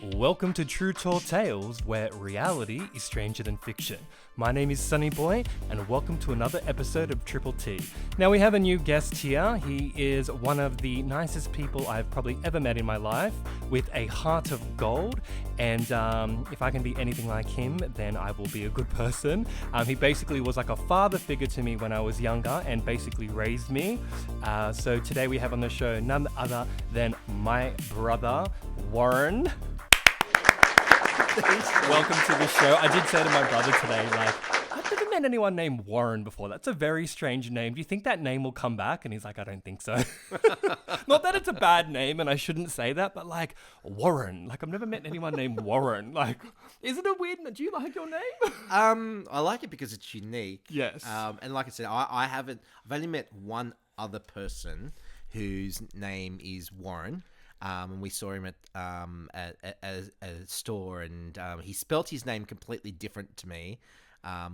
Welcome to True Tall Tales, where reality is stranger than fiction. My name is Sunny Boy, and welcome to another episode of Triple T. Now, we have a new guest here. He is one of the nicest people I've probably ever met in my life, with a heart of gold, and if I can be anything like him, then I will be a good person. He basically was like a father figure to me when I was younger, and basically raised me. So today we have on the show none other than my brother, Warren. Welcome to the show. I did say to my brother today, I've never met anyone named Warren before. That's a very strange name. Do you think that name will come back? And he's like, I don't think so. Not that it's a bad name and I shouldn't say that, but Warren. I've never met anyone named Warren. Is it a weird name? Do you like your name? I like it because it's unique. Yes. And like I said, I've only met one other person whose name is Warren. And we saw him at a store, and he spelt his name completely different to me,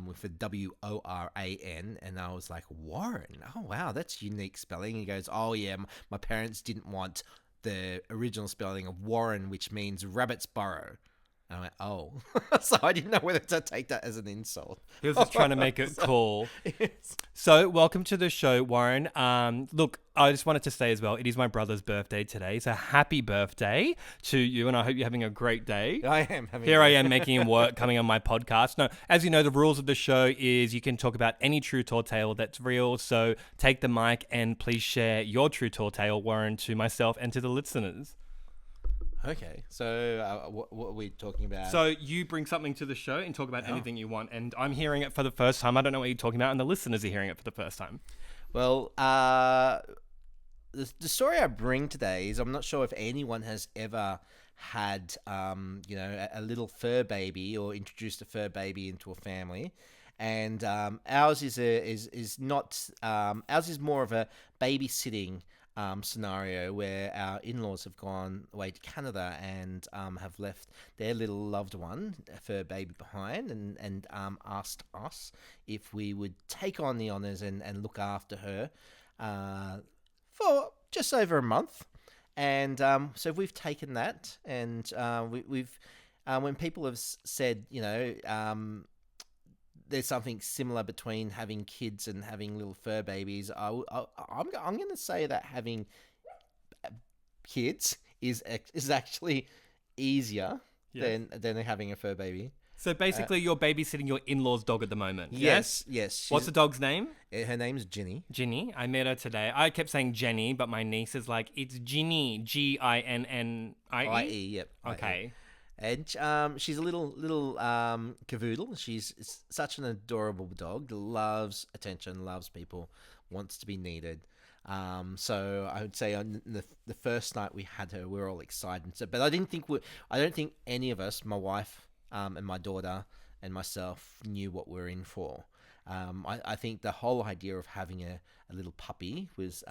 with a Woran, and I was like, Warren? Oh, wow, that's unique spelling. He goes, oh, yeah, my parents didn't want the original spelling of Warren, which means rabbit's burrow. And I went, oh. So I didn't know whether to take that as an insult. He was just trying to make it cool. Yes. So, welcome to the show, Warren. Look, I just wanted to say as well, it is my brother's birthday today. So, happy birthday to you, and I hope you're having a great day. I am. I am making him work, coming on my podcast. No, as you know, the rules of the show is you can talk about any true tall tale that's real. So, take the mic and please share your true tall tale, Warren, to myself and to the listeners. Okay, so what are we talking about? So you bring something to the show and talk about anything you want, and I'm hearing it for the first time. I don't know what you're talking about, and the listeners are hearing it for the first time. Well, the story I bring today is I'm not sure if anyone has ever had, a little fur baby or introduced a fur baby into a family. And ours is not ours is more of a babysitting scenario where our in-laws have gone away to Canada and have left their little loved one, a fur baby, behind, and asked us if we would take on the honours and look after her for just over a month. And so we've taken that, and we've when people have said, there's something similar between having kids and having little fur babies, I'm going to say that having kids is actually easier than having a fur baby. So basically, you're babysitting your in-laws' dog at the moment. Yes. What's the dog's name? Her name's Ginny. Ginny. I met her today. I kept saying Jenny, but my niece is like, it's Ginny. Ginnie. I-E, yep. Okay. And she's a little cavoodle. She's such an adorable dog. Loves attention, loves people, wants to be needed. So I would say on the first night we had her, we were all excited. So, but I don't think any of us, my wife and my daughter and myself, knew what we were in for. I think the whole idea of having a little puppy is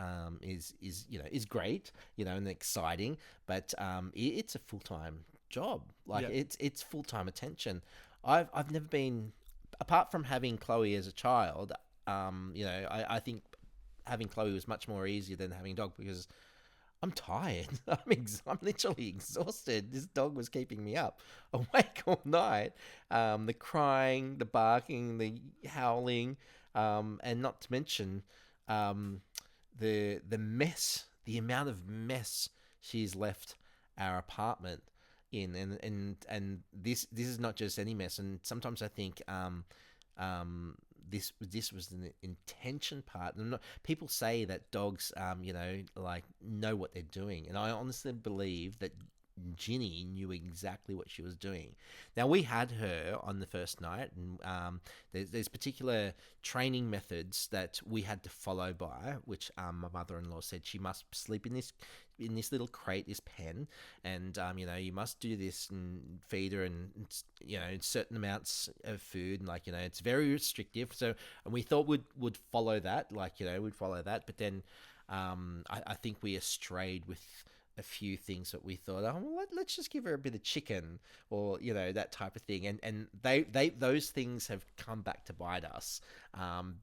great, and exciting, but it's a full-time job. It's full-time attention. I've never been, apart from having Chloe as a child, I think having Chloe was much more easier than having a dog because I'm tired. I'm literally exhausted. This dog was keeping me up, awake all night. The crying, the barking, the howling, and not to mention the mess, the amount of mess she's left our apartment in, and this is not just any mess. And sometimes I think this was the intention part. And people say that dogs know what they're doing, and I honestly believe that Ginny knew exactly what she was doing. Now, we had her on the first night, and there's particular training methods that we had to follow by, which my mother-in-law said she must sleep in this little crate, this pen, and you must do this and feed her, and certain amounts of food, and it's very restrictive. So, and we thought we'd follow that, we'd follow that, but then I think we strayed with a few things that we thought, let's just give her a bit of chicken, or that type of thing, and they those things have come back to bite us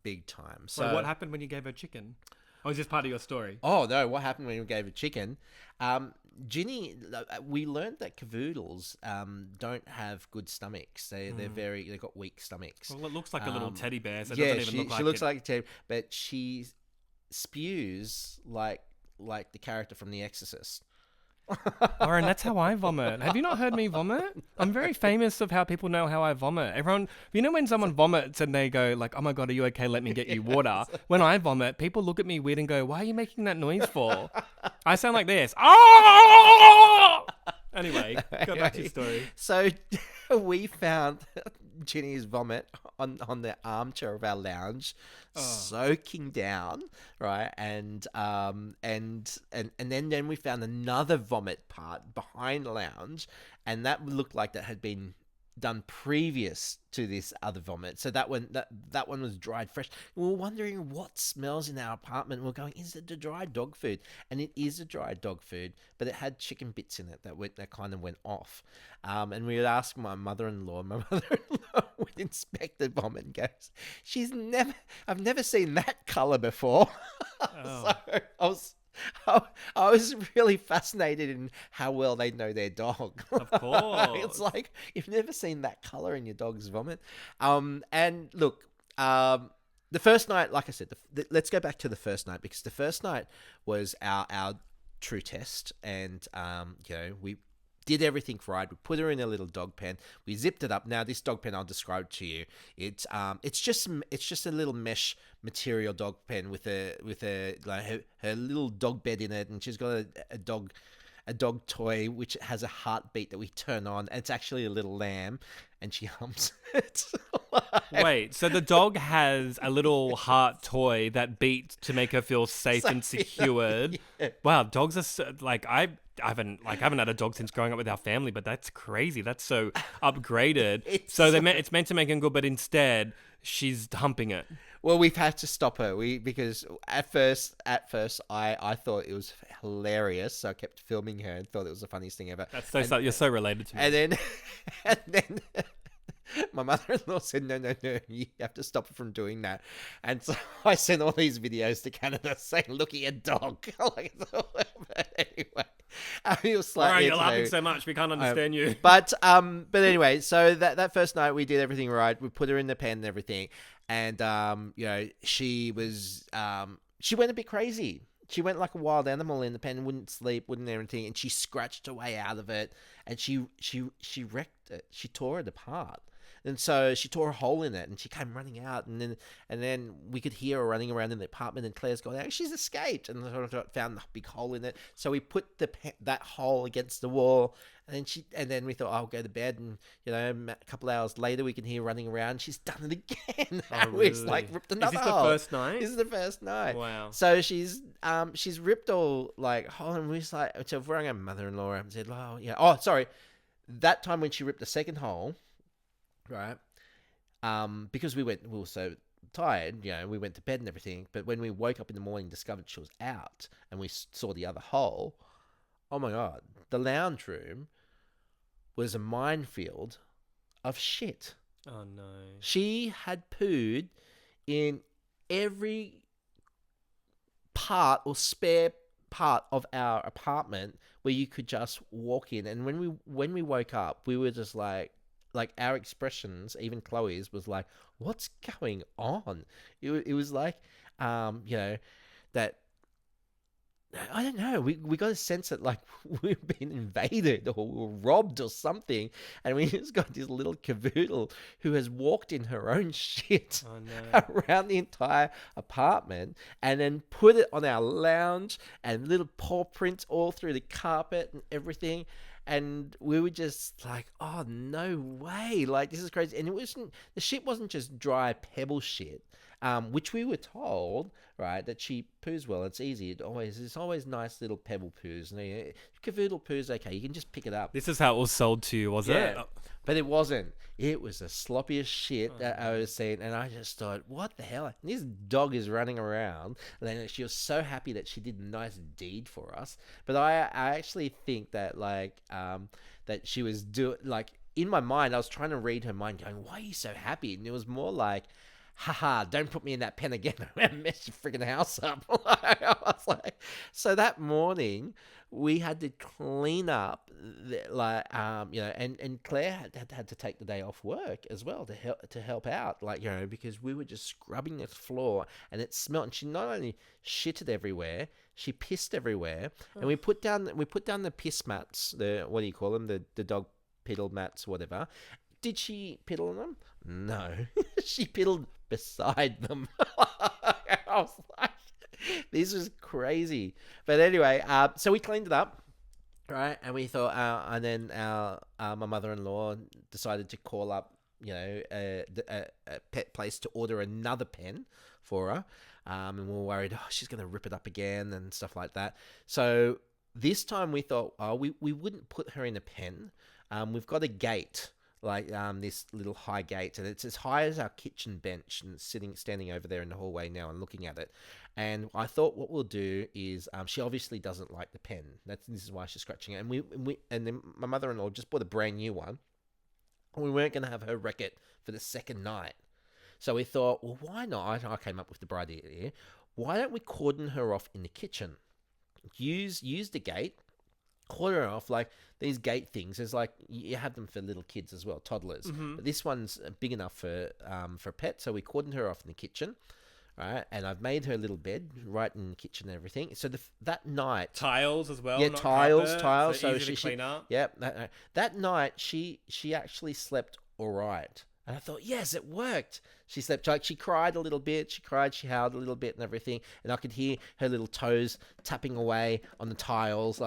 big time. So what happened when you gave her chicken? Or is this part of your story? Oh no! What happened when we gave her chicken? Ginny, we learned that cavoodles don't have good stomachs. They've got weak stomachs. Well, it looks like a little teddy bear, so it Yeah, doesn't even look like she looks it. like a teddy, but she spews like the character from The Exorcist. Lauren, that's how I vomit. Have you not heard me vomit? I'm very famous of how people know how I vomit. Everyone, you know when someone vomits and they go like, "Oh my God, are you okay? Let me get you water." When I vomit, people look at me weird and go, "Why are you making that noise for?" I sound like this. Oh! Anyway, go back to your story. So we found Ginny's vomit on the armchair of our lounge, soaking down, right? And then we found another vomit part behind the lounge, and that looked like that had been done previous to this other vomit. So that one was dried fresh. We were wondering what smells in our apartment. We're going, is it the dried dog food? And it is a dried dog food, but it had chicken bits in it that kind of went off. And we would ask my mother-in-law. My mother-in-law would inspect the vomit and goes, I've never seen that color before. Oh. So I was really fascinated in how well they know their dog. Of course. It's like, you've never seen that color in your dog's vomit. And look, the first night, like I said, let's go back to the first night, because the first night was our true test. And, we did everything right. We put her in a little dog pen. We zipped it up. Now, this dog pen, I'll describe to you. It's just a little mesh material dog pen with like her little dog bed in it, and she's got a dog toy which has a heartbeat that we turn on, and it's actually a little lamb, and she hums it. Wait, so the dog has a little heart toy that beats to make her feel safe and secured. Yeah. Wow, dogs are like I haven't had a dog since growing up with our family, but that's crazy. That's so upgraded. It's meant to make him good, but instead she's humping it. Well, we've had to stop her. Because at first I thought it was hilarious, so I kept filming her and thought it was the funniest thing ever. That's you're so related to me. And then my mother-in-law said, no, you have to stop her from doing that. And so I sent all these videos to Canada saying, look at your dog. Anyway, he was slightly... All right, you're laughing so much, we can't understand you. But anyway, so that first night we did everything right. We put her in the pen and everything. And, she went a bit crazy. She went like a wild animal in the pen, wouldn't sleep, wouldn't everything. And she scratched her way out of it. And she wrecked it. She tore it apart. And so she tore a hole in it, and she came running out, and then we could hear her running around in the apartment, and Claire's gone out. She's escaped, and found the big hole in it. So we put that hole against the wall, and then we thought, I'll go to bed, and a couple hours later we can hear her running around. She's done it again. Oh, really? It's like ripped another hole. Is this the first night? This is the first night. Wow. So she's ripped all like hole, and we like, so we rang her mother-in-law and said, oh yeah, oh sorry, that time when she ripped the second hole. Right, because we were so tired, we went to bed and everything. But when we woke up in the morning, discovered she was out, and we saw the other hole. Oh my God, the lounge room was a minefield of shit. Oh no! She had pooed in every part or spare part of our apartment where you could just walk in. And when we woke up, we were just like our expressions, even Chloe's, was like, what's going on? It was like, that, I don't know, we got a sense that like we've been invaded or we were robbed or something. And we just got this little cavoodle who has walked in her own shit around the entire apartment, and then put it on our lounge, and little paw prints all through the carpet and everything. And we were just like, oh, no way. Like, this is crazy. And the shit wasn't just dry pebble shit, which we were told, right, that she poos well. It's easy. It's always nice little pebble poos. Cavoodle poos, okay, you can just pick it up. This is how it was sold to you, was it? But it wasn't. It was the sloppiest shit that I was seeing. And I just thought, what the hell? And this dog is running around. And then she was so happy that she did a nice deed for us. But I actually think that, that she was in my mind, I was trying to read her mind going, why are you so happy? And it was more like, haha, don't put me in that pen again. I'm gonna mess your freaking house up. I was like, so that morning we had to clean up, and Claire had to take the day off work as well to help out, because we were just scrubbing the floor and it smelled. And she not only shitted everywhere, she pissed everywhere. And we put down the piss mats, the what do you call them, the dog piddle mats, whatever. Did she piddle on them? No. She piddled beside them. I was like, this was crazy. But anyway, so we cleaned it up, right? And we thought, and then my mother-in-law decided to call up, a pet place to order another pen for her. And we were worried, she's going to rip it up again and stuff like that. So this time we thought, we wouldn't put her in a pen. We've got a gate, this little high gate, and it's as high as our kitchen bench, and it's standing over there in the hallway now and looking at it. And I thought what we'll do is, she obviously doesn't like the pen. This is why she's scratching it. And then my mother-in-law just bought a brand new one. And we weren't going to have her wreck it for the second night. So we thought, well, why not? I came up with the bright idea. Why don't we cordon her off in the kitchen? Use the gate. Cordon her off, like these gate things. There's you have them for little kids as well, toddlers. Mm-hmm. But this one's big enough for a pet. So we cordoned her off in the kitchen, right? And I've made her little bed right in the kitchen and everything. So that night, tiles as well. Yeah, not tiles. So So easy to clean up. Yeah. That night she actually slept all right. And I thought, yes, it worked. She slept, she cried a little bit. She howled a little bit and everything. And I could hear her little toes tapping away on the tiles,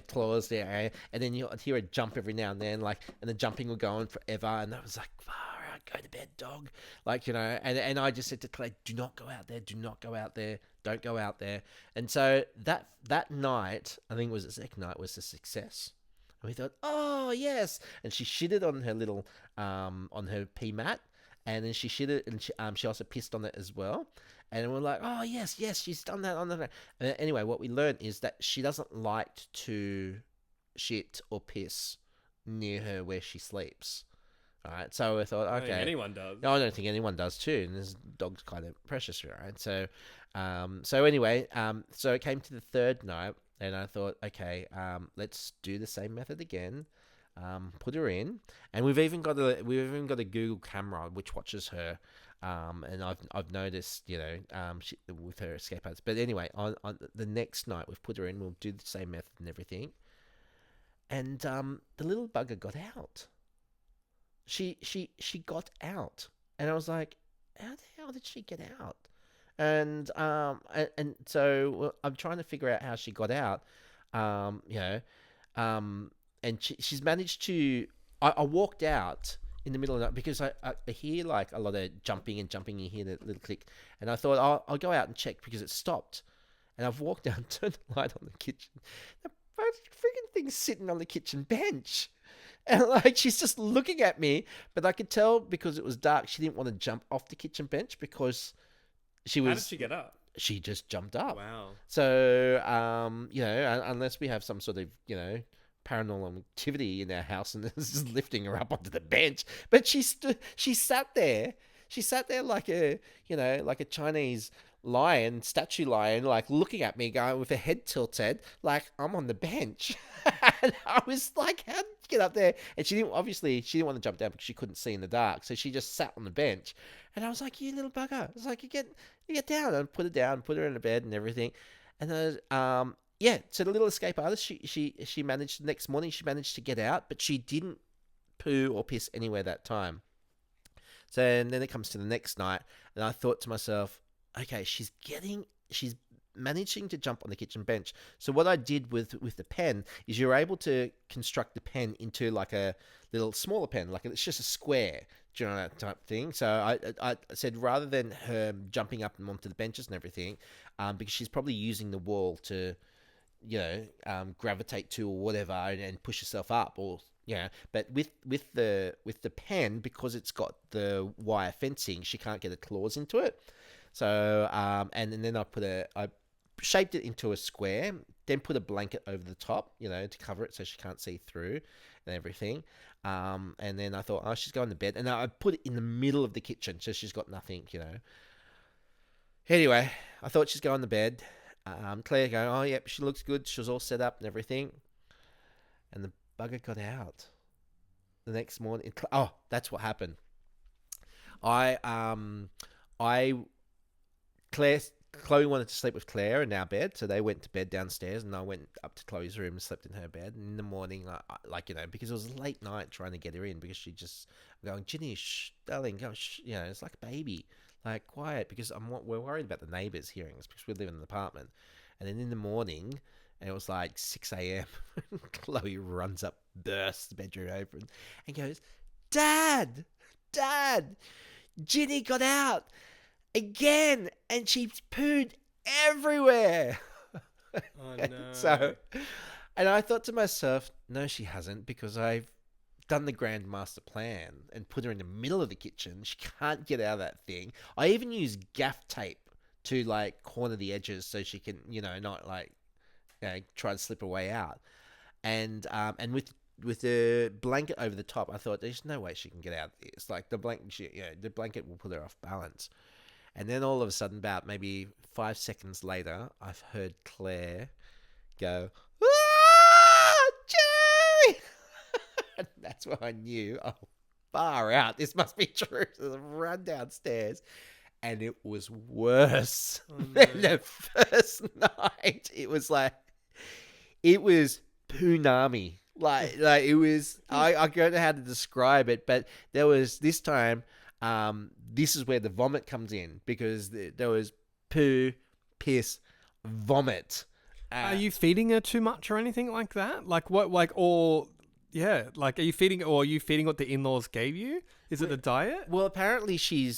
claws there. And then you'd hear her jump every now and then, and the jumping would go on forever. And I was like, far out, go to bed, dog. And I just said to Clay, do not go out there. Do not go out there. Don't go out there. And so that night, I think it was the second night, was a success. And we thought, oh, yes. And she shitted on her little, on her pee mat. And then she shitted, and she also pissed on it as well. And we're like, oh, yes, she's done that on the... Anyway, what we learned is that she doesn't like to shit or piss near her where she sleeps. All right, so I thought, okay. I don't think anyone does. No, I don't think anyone does too. And this dog's kind of precious, right? So anyway, so it came to the third night. And I thought, okay, let's do the same method again. Put her in, and we've even got a Google camera which watches her. And I've noticed, with her escape artists. But anyway, on the next night we've put her in. We'll do the same method and everything. And the little bugger got out. She got out, and I was like, how the hell did she get out? And so I'm trying to figure out how she got out, and she's managed to. I walked out in the middle of the night because I hear a lot of jumping. You hear the little click, and I thought I'll go out and check because it stopped, and I've walked out and turned the light on the kitchen. The freaking thing's sitting on the kitchen bench. And she's just looking at me, but I could tell because it was dark, she didn't want to jump off the kitchen bench because. How did she get up? She just jumped up. Wow. So, unless we have some sort of, paranormal activity in our house and this is lifting her up onto the bench, but she sat there. She sat there like a Chinese lion, statue lion, looking at me, going with her head tilted, like I'm on the bench. And I was like, how did you get up there? And she didn't want to jump down because she couldn't see in the dark. So she just sat on the bench. And I was like, you little bugger. I was like, you get down. And put her down, put her in the bed and everything. And then, so the little escape artist, she managed, the next morning she managed to get out, but she didn't poo or piss anywhere that time. So and then it comes to the next night, and I thought to myself, okay, she's managing to jump on the kitchen bench. So what I did with the pen is you're able to construct the pen into a little smaller pen, it's just a square, do you know, that type thing. So I said rather than her jumping up and onto the benches and everything, because she's probably using the wall to, gravitate to or whatever and push herself up or. Yeah, but with the pen, because it's got the wire fencing, she can't get her claws into it. So and then I shaped it into a square, then put a blanket over the top, to cover it so she can't see through. and everything. And then I thought, oh, she's going to bed. And I put it in the middle of the kitchen, so she's got nothing, Anyway, I thought she's going to bed. Claire going, oh, yep, she looks good. She was all set up and everything. And the bugger got out the next morning. Oh, that's what happened. Chloe wanted to sleep with Claire in our bed, so they went to bed downstairs, and I went up to Chloe's room and slept in her bed. And in the morning, because it was a late night trying to get her in, because she just going, Ginny, shh, darling, go, shh, it's like a baby, like quiet, because we're worried about the neighbours hearing us because we live in an apartment. And then in the morning, and it was like 6 a.m. Chloe runs up, bursts the bedroom open, and goes, Dad, Ginny got out again, and she pooed everywhere. Oh no. And I thought to myself, no, she hasn't, because I've done the grand master plan and put her in the middle of the kitchen. She can't get out of that thing. I even used gaff tape to corner the edges so she can, not try to slip her way out. And with the blanket over the top, I thought there's no way she can get out of this. Like the blanket will put her off balance. And then all of a sudden, about maybe 5 seconds later, I've heard Claire go, ah, Jerry! And that's when I knew, oh, far out, this must be true. So I run downstairs, and it was worse than the first night. It was Poonami. It was, I don't know how to describe it, but there was this time, this is where the vomit comes in, because there was poo, piss, vomit. Are you feeding her too much or anything like that? Are you feeding what the in-laws gave you? Is it the diet? Well, apparently she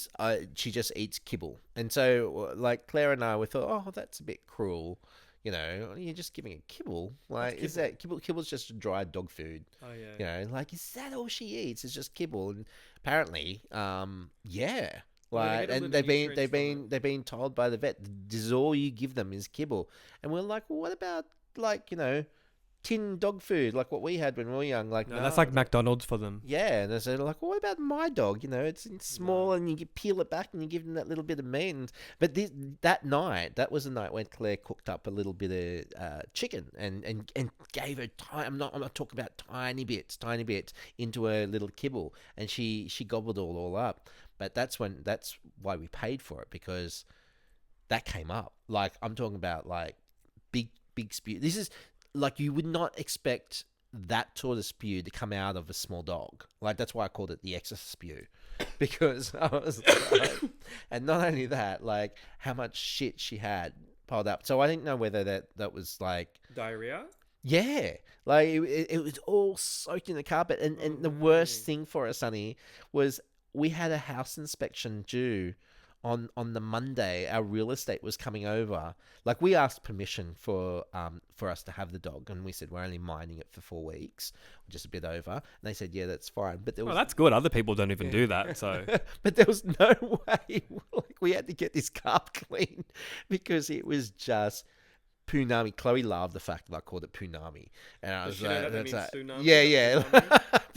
just eats kibble. And so, Claire and I, we thought, oh, that's a bit cruel. You're just giving her kibble. Is that kibble? Kibble's just dried dog food. Oh yeah. Is that all she eats? It's just kibble. And apparently, yeah. And they've been told by the vet, this is all you give them is kibble. And we're like, well, what about tin dog food, like what we had when we were young? No, that's like McDonald's for them. Yeah, and they said, well, what about my dog? It's small, and you peel it back and you give them that little bit of meat. But that was the night when Claire cooked up a little bit of chicken and gave her I'm not talking about tiny bits into a little kibble, and she gobbled it all up. But that's why we paid for it, because that came up. I'm talking about big spew. This is you would not expect that sort of spew to come out of a small dog. That's why I called it the exorcist spew, because I was and not only that, how much shit she had piled up. So I didn't know whether that was diarrhea. Yeah, it was all soaked in the carpet, and the worst thing for us, Sonny, was we had a house inspection due on the Monday. Our real estate was coming over. We asked permission for us to have the dog, and we said we're only minding it for 4 weeks, just a bit over. And they said, yeah, that's fine. But that's good. Other people don't even do that. So, but there was no way. We had to get this carp clean, because it was just Poonami. Chloe loved the fact that I called it Poonami, and I was tsunami? Yeah.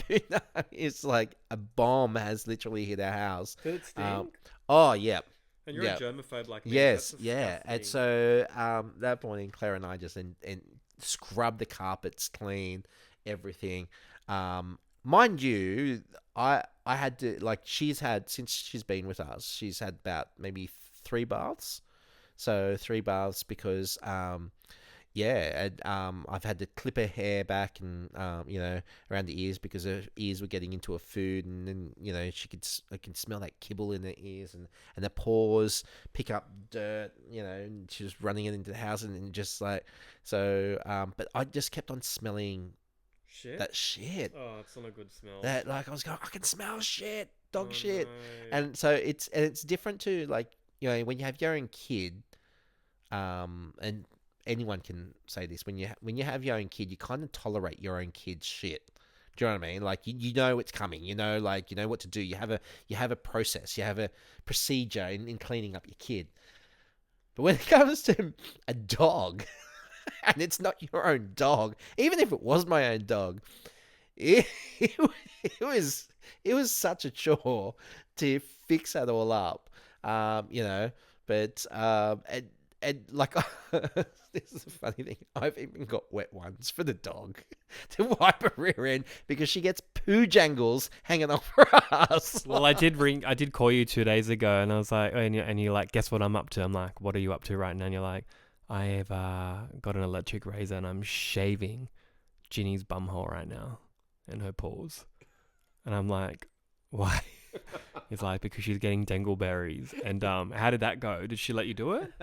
Poonami is a bomb has literally hit our house. Did it stink? Oh, yeah. And you're a germaphobe like me. Yes, yeah. And so that morning, Claire and I just and scrubbed the carpets clean, everything. Mind you, I had to, she's had, since she's been with us, she's had about maybe 3 baths. So 3 baths, because I've had to clip her hair back and around the ears, because her ears were getting into her food, and then I can smell that kibble in her ears, and the paws pick up dirt, and she was running it into the house, and just but I just kept on smelling that shit. Oh, it's not a good smell. That I was going, I can smell shit, dog shit, no. and so it's different to when you have your own kid, and anyone can say this, when you have your own kid, you kind of tolerate your own kid's shit. Do you know what I mean? You know it's coming. You know what to do. You have a process. You have a procedure in cleaning up your kid. But when it comes to a dog, and it's not your own dog, even if it was my own dog, it was such a chore to fix that all up, you know. But and like this is a funny thing. I've even got wet ones for the dog to wipe her rear end because she gets poo jangles hanging off her ass. Well, I did call you 2 days ago, and I was like, and you're like, guess what I'm up to? I'm like, what are you up to right now? And you're like, I've got an electric razor and I'm shaving Ginny's bumhole right now and her paws. And I'm like, why? It's like, because she's getting dangleberries. And how did that go? Did she let you do it?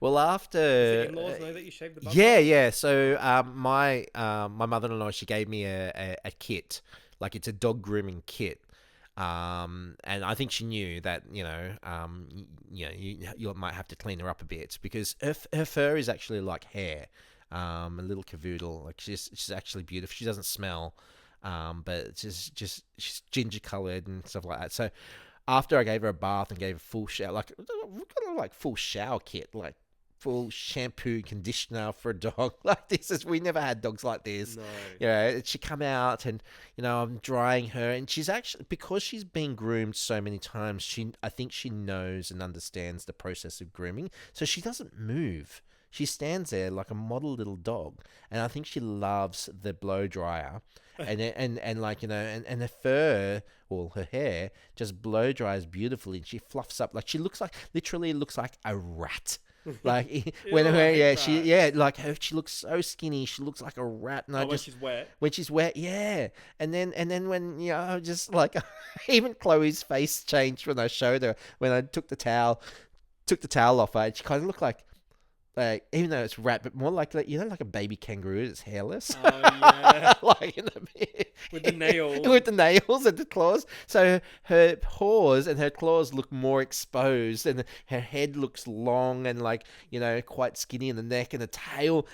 Well, after Does the in-laws know that you shaved the bumhole? yeah. So my mother-in-law, she gave me a kit, like it's a dog grooming kit. And I think she knew that, you might have to clean her up a bit because her fur is actually like hair, a little cavoodle. Like she's actually beautiful. She doesn't smell, but she's ginger colored and stuff like that. So after I gave her a bath and gave her a full shower, like full shower kit, like full shampoo, conditioner for a dog. Like we never had dogs like this. No. She come out and, I'm drying her, and she's actually, because she's been groomed so many times, I think she knows and understands the process of grooming. So she doesn't move. She stands there like a model little dog, and I think she loves the blow dryer. And her fur, or her hair, just blow dries beautifully, and she fluffs up like she literally looks like a rat. Like she looks so skinny, she looks like a rat. And when she's wet. When she's wet, yeah. And then when just like even Chloe's face changed when I showed her, when I took the towel off her, and she kind of looked like even though it's rat, but more like like a baby kangaroo that's hairless. Oh yeah. With the nails and the claws. So her paws and her claws look more exposed, and her head looks long and quite skinny in the neck, and her tail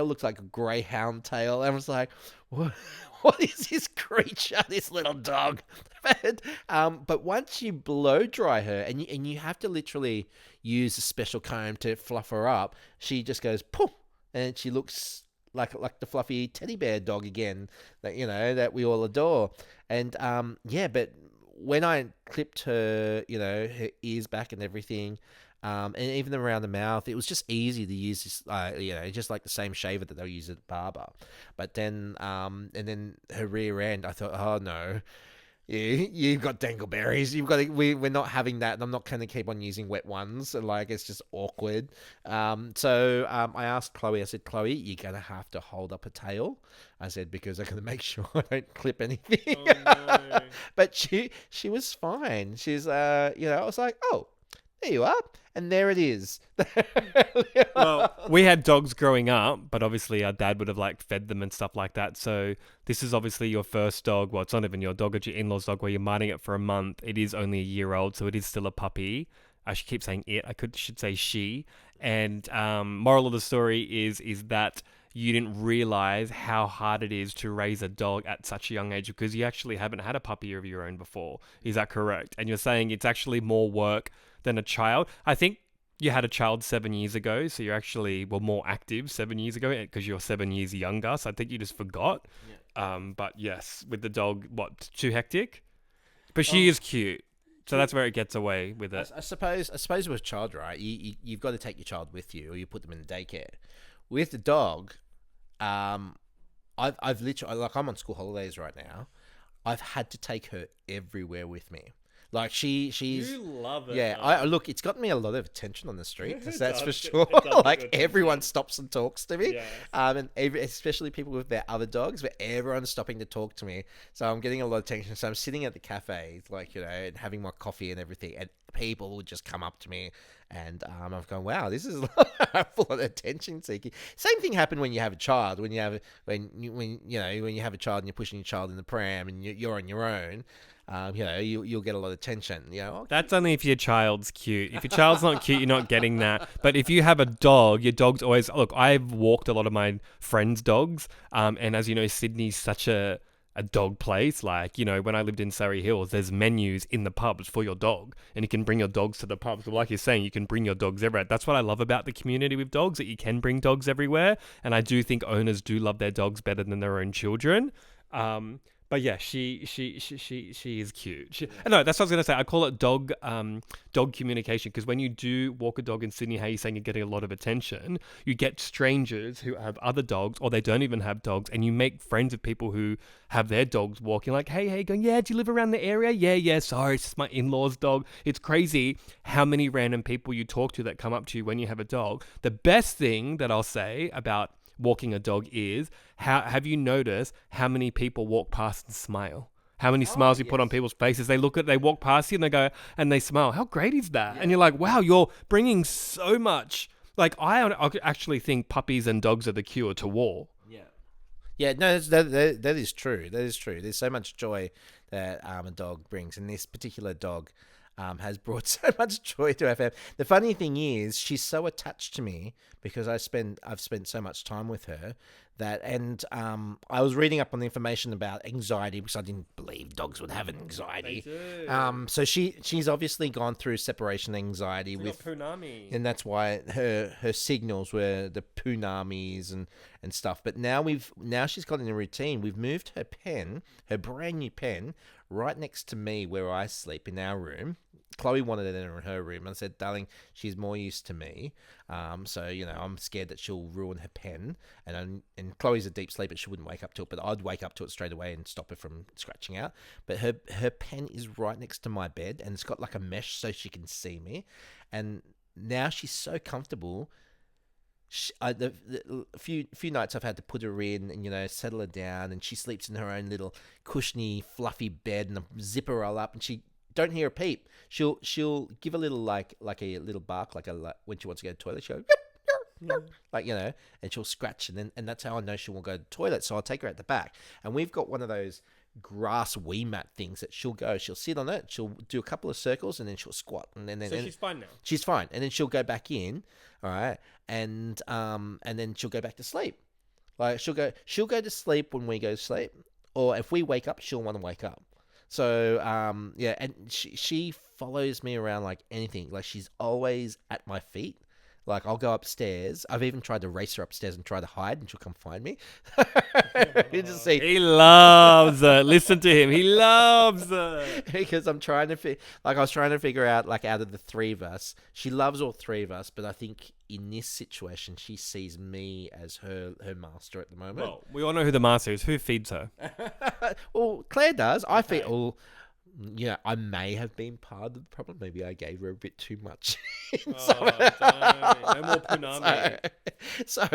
looks like a greyhound tail. And I was like, what is this creature, this little dog? But once you blow dry her, and you have to literally use a special comb to fluff her up, she just goes poof, and she looks like the fluffy teddy bear dog again that we all adore. And but when I clipped her, her ears back and everything, and even around the mouth, it was just easy to use this, just like the same shaver that they'll use at the barber. But then, and then her rear end, I thought, oh no, you've got dangleberries. We're not having that, and I'm not going to keep on using wet ones. It's just awkward. So I asked Chloe. I said, Chloe, you're going to have to hold up a tail. I said, because I'm going to make sure I don't clip anything. Oh, no. But she was fine. She's I was like, oh, there you are. And there it is. Well, we had dogs growing up, but obviously our dad would have fed them and stuff like that. So this is obviously your first dog. Well, it's not even your dog, it's your in-laws dog, where you're minding it for a month. It is only a year old, so it is still a puppy. I should keep saying it. Should say she. And moral of the story is that you didn't realize how hard it is to raise a dog at such a young age because you actually haven't had a puppy of your own before. Is that correct? And you're saying it's actually more work than a child. I think you had a child 7 years ago, so you actually were more active 7 years ago because you're 7 years younger. So I think you just forgot. Yeah. But yes, with the dog, too hectic? But she is cute. So that's where it gets away with it. I suppose with a child, right? You've got to take your child with you, or you put them in daycare. With the dog, I've literally, I'm on school holidays right now. I've had to take her everywhere with me. She's You love it. Yeah, look, it's gotten me a lot of attention on the street. That's for sure. Everyone stops and talks to me. Yeah. And especially people with their other dogs, where everyone's stopping to talk to me. So I'm getting a lot of attention. So I'm sitting at the cafe, and having my coffee and everything, and people would just come up to me, and I'm going, wow, this is full of attention seeking. Same thing happened when you have a child. When you have a child and you're pushing your child in the pram and you're on your own. You'll get a lot of attention. That's only if your child's cute. If your child's not cute, you're not getting that. But if you have a dog, your dog's always... Look, I've walked a lot of my friends' dogs. And as you know, Sydney's such a dog place. When I lived in Surrey Hills, there's menus in the pubs for your dog. And you can bring your dogs to the pubs. But like you're saying, you can bring your dogs everywhere. That's what I love about the community with dogs, that you can bring dogs everywhere. And I do think owners do love their dogs better than their own children. But yeah, she is cute. No, that's what I was gonna say. I call it dog communication, because when you do walk a dog in Sydney, how you're saying you're getting a lot of attention, you get strangers who have other dogs, or they don't even have dogs, and you make friends with people who have their dogs walking. Like, hey, going, yeah, do you live around the area? Yeah. Sorry, it's just my in-laws' dog. It's crazy how many random people you talk to that come up to you when you have a dog. The best thing that I'll say about walking a dog is, how have you noticed how many people walk past and smile? How many smiles you put on people's faces? They walk past you and they go, and they smile. How great is that? And you're like, wow, you're bringing so much. Like, I actually think puppies and dogs are the cure to war. Yeah, no, that is true. That is true. There's so much joy that a dog brings, and this particular dog has brought so much joy to our family. The funny thing is, she's so attached to me because I've spent so much time with her and I was reading up on the information about anxiety because I didn't believe dogs would have anxiety. They do. So she's obviously gone through separation anxiety with Poonami, and that's why her signals were the Poonamis and stuff. But now she's got in a routine. We've moved her brand new pen, right next to me where I sleep in our room. Chloe wanted it in her room. I said, darling, she's more used to me. So, I'm scared that she'll ruin her pen. And Chloe's a deep sleeper. She wouldn't wake up to it, but I'd wake up to it straight away and stop her from scratching out. But her pen is right next to my bed, and it's got like a mesh so she can see me. And now she's so comfortable. A few nights I've had to put her in and settle her down, and she sleeps in her own little cushiony fluffy bed, and I zip her all up, and she don't hear a peep. She'll give a little like a little bark, like when she wants to go to the toilet. She'll go, like and she'll scratch, and that's how I know she won't go to the toilet. So I'll take her at the back, and we've got one of those grass wee mat things that she'll sit on it, she'll do a couple of circles, and then she'll squat, and then she's fine now. She's fine, and then she'll go back in, all right, and then she'll go back to sleep. Like she'll go to sleep when we go to sleep, or if we wake up, she'll want to wake up. So and she follows me around like anything. Like she's always at my feet. Like I'll go upstairs. I've even tried to race her upstairs and try to hide, and she'll come find me. You just see. He loves it. Listen to him. He loves it. Because I'm trying to I was trying to figure out, like, out of the three of us, she loves all three of us, but I think in this situation she sees me as her master at the moment. Well, we all know who the master is. Who feeds her? Well, Claire does. I feel. I may have been part of the problem. Maybe I gave her a bit too much. No more Poonami. So,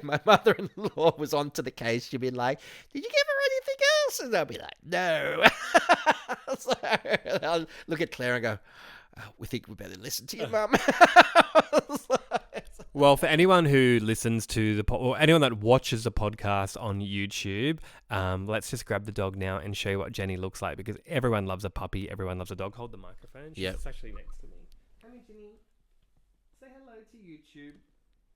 my mother-in-law was onto the case. She'd be like, "Did you give her anything else?" And I'll be like, "No." So I'll look at Claire and go, "We think we better listen to your mum." Well, for anyone who listens to or anyone that watches the podcast on YouTube, let's just grab the dog now and show you what Jenny looks like, because everyone loves a puppy, everyone loves a dog. Hold the microphone. She's actually next to me. Come here, Jenny. Say hello to YouTube.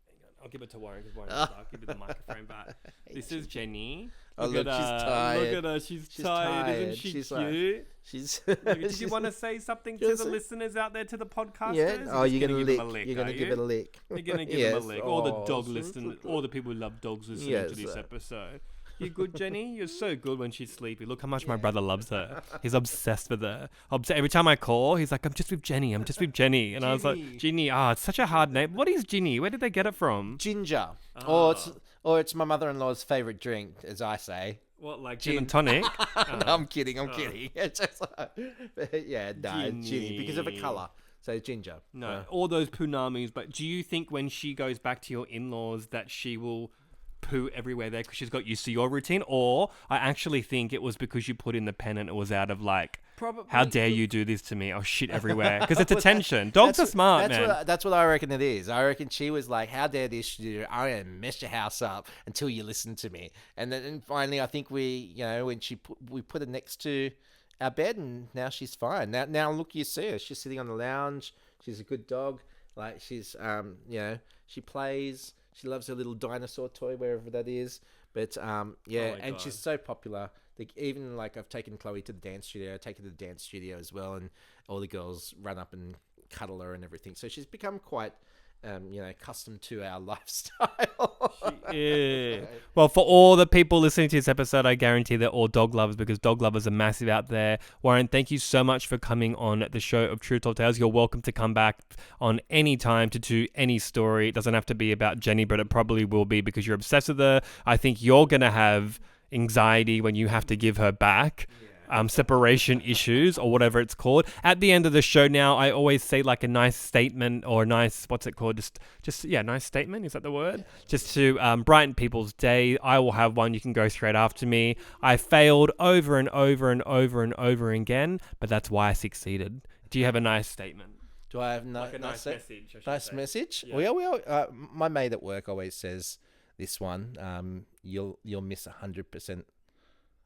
Hang on. I'll give it to Warren because Warren I'll give you the microphone back. This is Jenny. Look, she's tired. Look at her. She's tired. Isn't she cute? Did you want to say something to the listeners out there, to the podcasters? Yeah. Oh, you're going to lick. You're going to give it a lick. You're going to give them a lick. All the dog listeners, all the people who love dogs listening to this episode. You good, Jenny? You're so good when she's sleepy. Look how much my brother loves her. He's obsessed with her. Every time I call, he's like, I'm just with Jenny. And I was like, Ginny. It's such a hard name. What is Ginny? Where did they get it from? Ginger. Or it's my mother-in-law's favourite drink, as I say. What, like gin and tonic? No, I'm kidding. It's just Ginny, because of the colour. So ginger. No, all those Poonamis. But do you think when she goes back to your in-laws that she will poo everywhere there because she's got used to your routine? Or I actually think it was because you put in the pen and it was out of like, probably, how dare you do this to me? Oh, shit everywhere. Because it's attention. Dogs are smart, man. That's what I reckon it is. I reckon she was like, how dare this do? I'm going to mess your house up until you listen to me. And then finally, I think we put her next to our bed, and now she's fine. Now look, you see her. She's sitting on the lounge. She's a good dog. Like she's, she plays. She loves her little dinosaur toy, wherever that is. But and God. She's so popular. Even like I've taken Chloe to the dance studio. I take her to the dance studio as well, and all the girls run up and cuddle her and everything. So she's become quite accustomed to our lifestyle. Yeah. Well, for all the people listening to this episode, I guarantee they're all dog lovers because dog lovers are massive out there. Warren, thank you so much for coming on the show of True Tall Tales. You're welcome to come back on any time to do any story. It doesn't have to be about Jenny, but it probably will be because you're obsessed with her. I think you're going to have anxiety when you have to give her back. Separation issues or whatever it's called. At the end of the show now, I always say like a nice statement or a nice, what's it called? Nice statement. Is that the word? Just to brighten people's day. I will have one. You can go straight after me. I failed over and over and over and over again, but that's why I succeeded. Do you have a nice statement? Do I have Like a nice message? Nice message? Yeah. My mate at work always says this one. You'll miss 100%.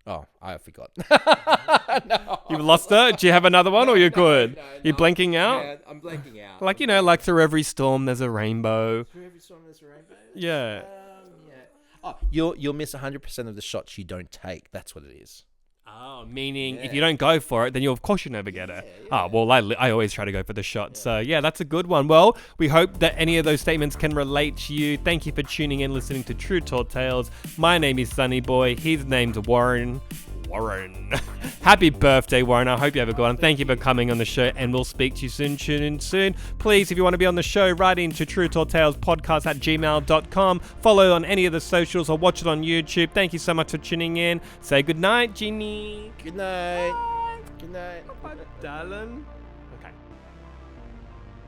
Oh, I forgot. No. You've lost her? Do you have another one or you're good? No, You're blanking out? Yeah, I'm blanking out. Like through every storm there's a rainbow. Through every storm there's a rainbow? Yeah. Oh, you'll miss 100% of the shots you don't take. That's what it is. Oh, meaning if you don't go for it, then of course you never get it. Yeah. Oh, well, I always try to go for the shot. So, yeah, that's a good one. Well, we hope that any of those statements can relate to you. Thank you for tuning in, listening to True Tall Tales. My name is Sunny Boy. His name's Warren. Happy birthday, Warren. I hope you have a good one. Thank you for coming on the show, and we'll speak to you soon. Tune in soon. Please, if you want to be on the show, write into True Tall Tales podcast at gmail.com. Follow on any of the socials or watch it on YouTube. Thank you so much for tuning in. Say good night, Ginny. Good night. Bye. Good night. Bye, darling.